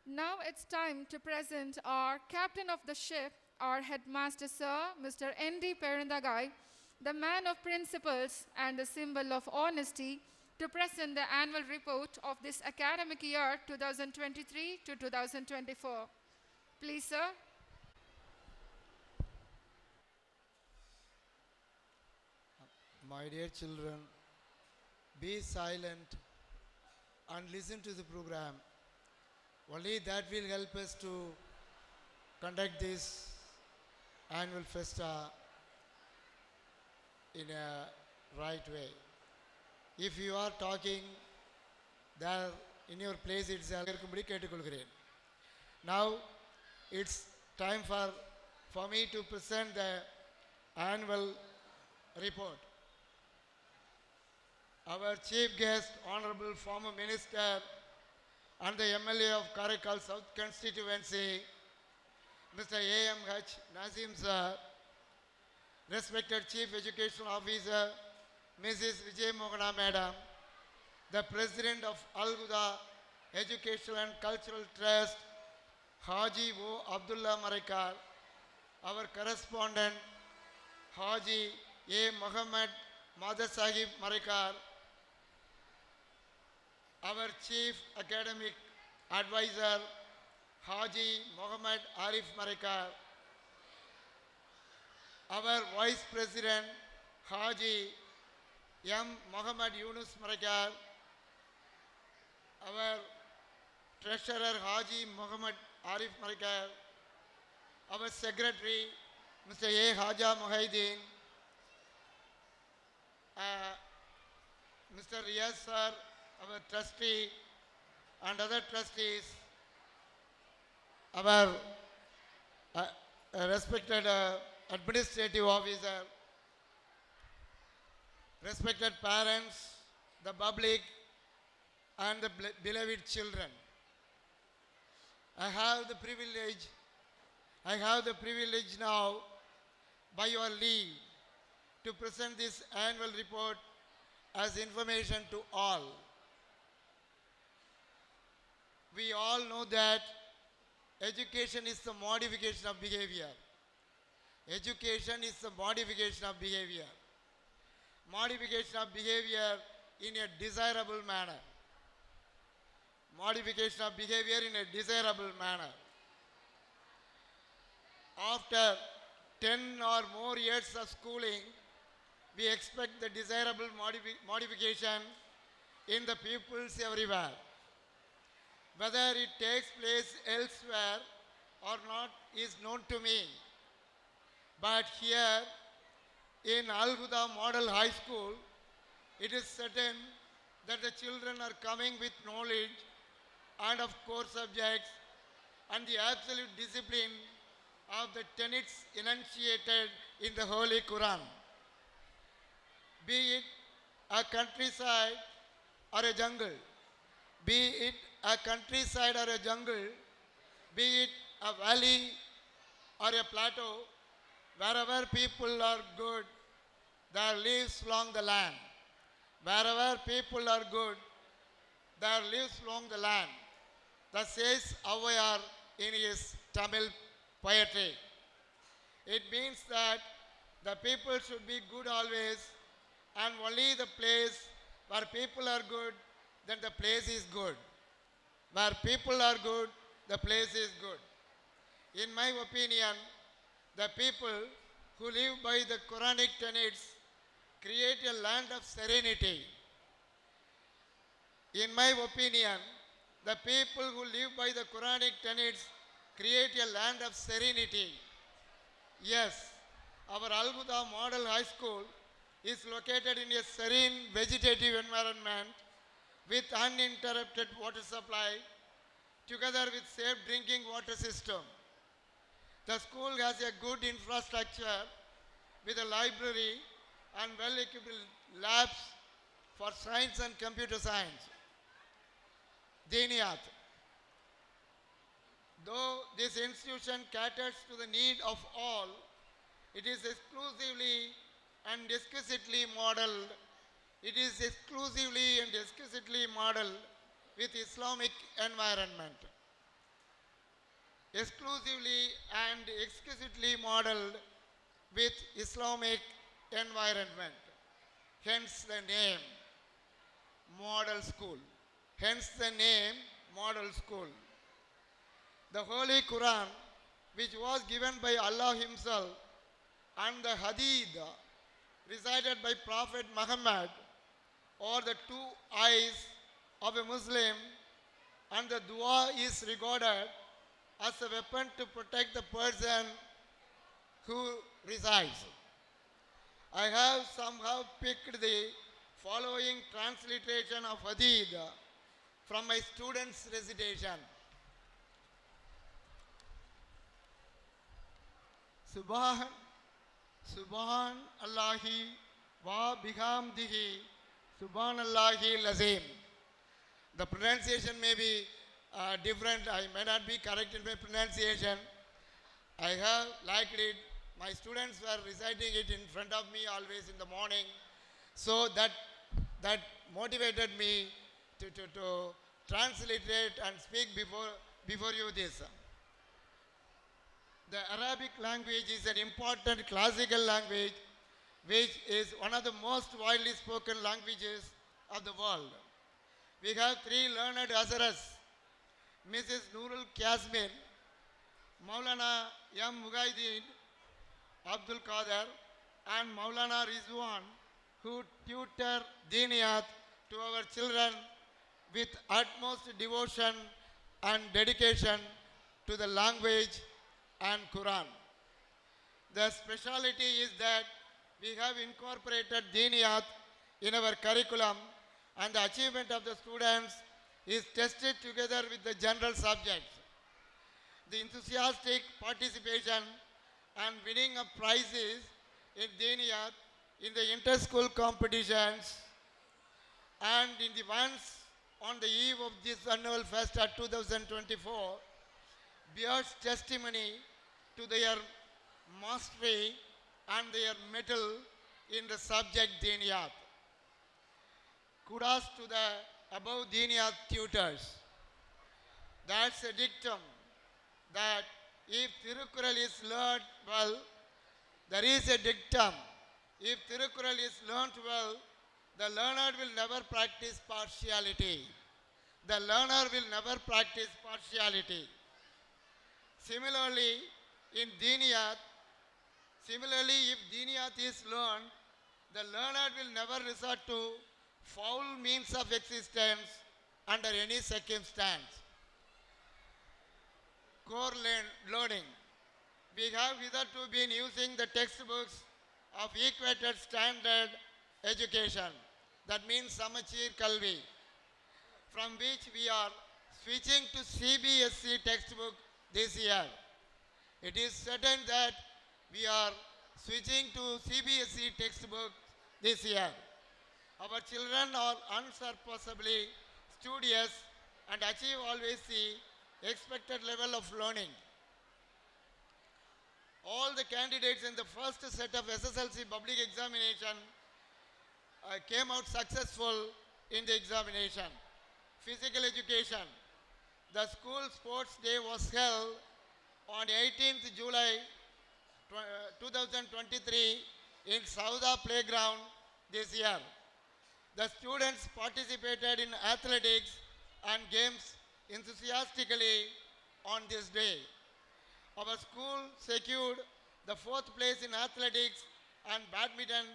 Now it's time to present our captain of the ship, our headmaster sir, Mr. N.D. Perendagai, the man of principles and the symbol of honesty, to present the annual report of this academic year 2023 to 2024. Please, sir. My dear children, be silent and listen to the program. Only that will help us to conduct this annual festa in a right way. If you are talking there in your place itself, now it's time for me to present the annual report. Our chief guest, Honorable former Minister and the MLA of Karaikal South Constituency, Mr. A.M.H. Nazim sir, respected Chief Education Officer, Mrs. Vijay Mohana Madam, the President of Hudha Educational and Cultural Trust, Haji O. Abdullah Marekar, our correspondent, Haji A. Muhammad Madha Sahib Marekar, our Chief Academic Advisor, Haji Muhammad Arif Marekar, our Vice President, Haji M. Muhammad Yunus Marekar, our Treasurer, Haji Muhammad Arif Marekar, our Secretary, Mr. A. Haja Muhaidin, Mr. Riyaz sir, our trustee and other trustees, our respected administrative officer, respected parents, the public and the beloved children. I have the privilege now, by your leave, to present this annual report as information to all. We all know that education is the modification of behavior. Education is the modification of behavior. Modification of behavior in a desirable manner. Modification of behavior in a desirable manner. After 10 or more years of schooling, we expect the desirable modification in the pupils everywhere. Whether it takes place elsewhere or not is known to me. But here in Al-Hudha Model High School, it is certain that the children are coming with knowledge and of core subjects and the absolute discipline of the tenets enunciated in the Holy Quran. Be it a countryside or a jungle, be it a countryside or a jungle, be it a valley or a plateau, wherever people are good, there lives along the land. Wherever people are good, there lives along the land. Thus says Avayar in his Tamil poetry. It means that the people should be good always, and only the place where people are good, then the place is good. Where people are good, the place is good. In my opinion, the people who live by the Quranic tenets create a land of serenity. In my opinion, the people who live by the Quranic tenets create a land of serenity. Yes, our Al-Hudha Model High School is located in a serene vegetative environment with uninterrupted water supply together with safe drinking water system. The school has a good infrastructure with a library and well-equipped labs for science and computer science. Diniyat. Though this institution caters to the need of all, it is exclusively and exquisitely modeled. It is exclusively and exquisitely modeled with Islamic environment. exclusively and exquisitely modeled with Islamic environment. Hence the name Model School. Hence the name Model School. The Holy Quran, which was given by Allah Himself, and the Hadith, recited by Prophet Muhammad, are the two eyes of a Muslim, and the dua is regarded as a weapon to protect the person who recites. I have somehow picked the following transliteration of Hadith from my students' recitation. Subhan, Subhan Allahi wa bihamdihi, Subhan Allahi lazim. The pronunciation may be different. I may not be correct in my pronunciation. I have liked it. My students were reciting it in front of me always in the morning. So that motivated me to translate it and speak before you this. The Arabic language is an important classical language which is one of the most widely spoken languages of the world. We have three learned Hazaras, Mrs. Nurul Kasmin, Maulana M. Mugaideen, Abdul Qadir, and Maulana Rizwan, who tutor Diniyat to our children with utmost devotion and dedication to the language and Quran. The speciality is that we have incorporated Diniyat in our curriculum, and the achievement of the students is tested together with the general subjects. The enthusiastic participation and winning of prizes in Diniyat in the inter-school competitions and in the ones on the eve of this annual Festa 2024 bears testimony to their mastery and their mettle in the subject Diniyat. Kudos to the above Diniyat tutors. That's a dictum that if Tirukural is learned well, there is a dictum. If Tirukural is learnt well, the learner will never practice partiality. The learner will never practice partiality. Similarly, if Diniyat is learned, the learner will never resort to foul means of existence under any circumstance. Core learning. We have hitherto been using the textbooks of equated standard education, that means Samachir Kalvi, from which we are switching to CBSE textbook this year. It is certain that we are switching to CBSE textbook this year. Our children are unsurpassably studious and achieve always the expected level of learning. All the candidates in the first set of SSLC public examination came out successful in the examination. Physical education. The school sports day was held on 18th July 2023 in Hudha playground this year. The students participated in athletics and games enthusiastically on this day. Our school secured the 4th place in athletics and badminton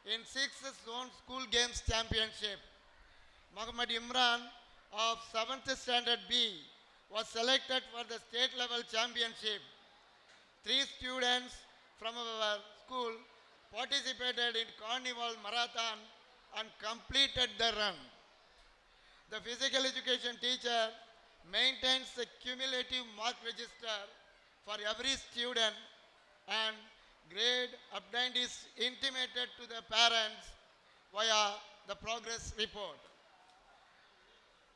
in 6th Zone School Games Championship. Muhammad Imran of 7th Standard B was selected for the state level championship. 3 students from our school participated in Carnival Marathon and completed the run. The physical education teacher maintains a cumulative mark register for every student, and grade obtained is intimated to the parents via the progress report.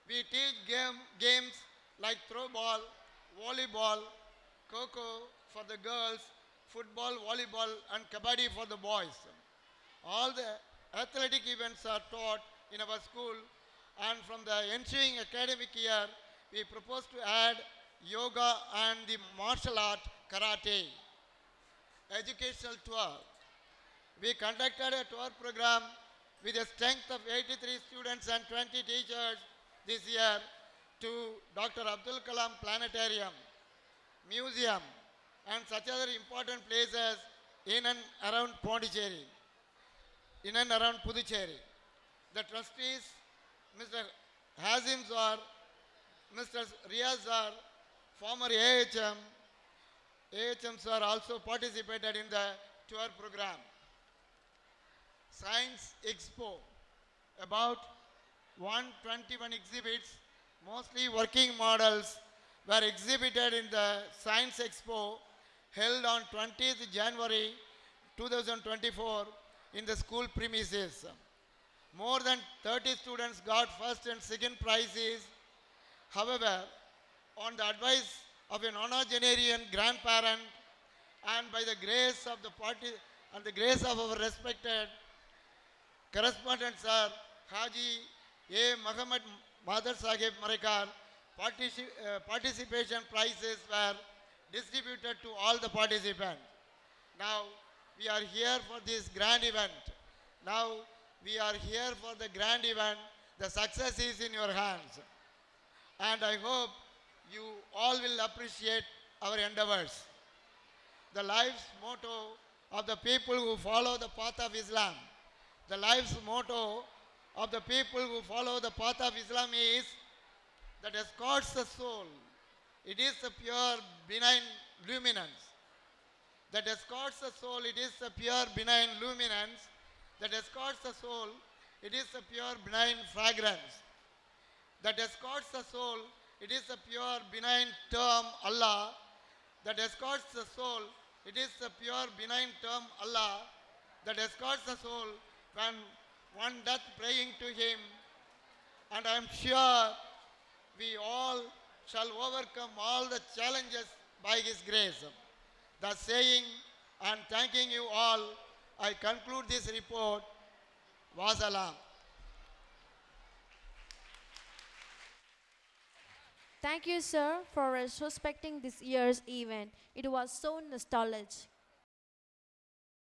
We teach games like throw ball, volleyball, kho-kho for the girls, football, volleyball, and kabaddi for the boys. All the athletic events are taught in our school, and from the ensuing academic year, we propose to add yoga and the martial art karate. Educational tour. We conducted a tour program with a strength of 83 students and 20 teachers this year to Dr. Abdul Kalam Planetarium, Museum, and such other important places in and around Pondicherry, in and around Puducherry. The trustees, Mr. Hazim Zar, Mr. Riaz Zar, former AHM sir also participated in the tour program. Science Expo, about 121 exhibits, mostly working models, were exhibited in the Science Expo held on 20th January 2024 in the school premises. More than 30 students got first and second prizes. However, on the advice of a nonagenarian grandparent and by the grace of the party and the grace of our respected correspondent sir Haji A. Muhammad Madar Sahib Marekar, participation prizes were distributed to all the participants. Now we are here for this grand event. Now we are here for the grand event. The success is in your hands. And I hope you all will appreciate our endeavors. The life's motto of the people who follow the path of Islam. The life's motto of the people who follow the path of Islam is that escorts the soul. It is a pure, benign luminance. That escorts the soul, it is a pure, benign luminance. That escorts the soul, it is a pure, benign fragrance. That escorts the soul, it is a pure, benign term, Allah. That escorts the soul, it is a pure, benign term, Allah. That escorts the soul when one doth praying to Him. And I am sure we all shall overcome all the challenges by His grace. Thus saying and thanking you all, I conclude this report. Wassalam. Thank you, sir, for retrospecting this year's event. It was so nostalgic.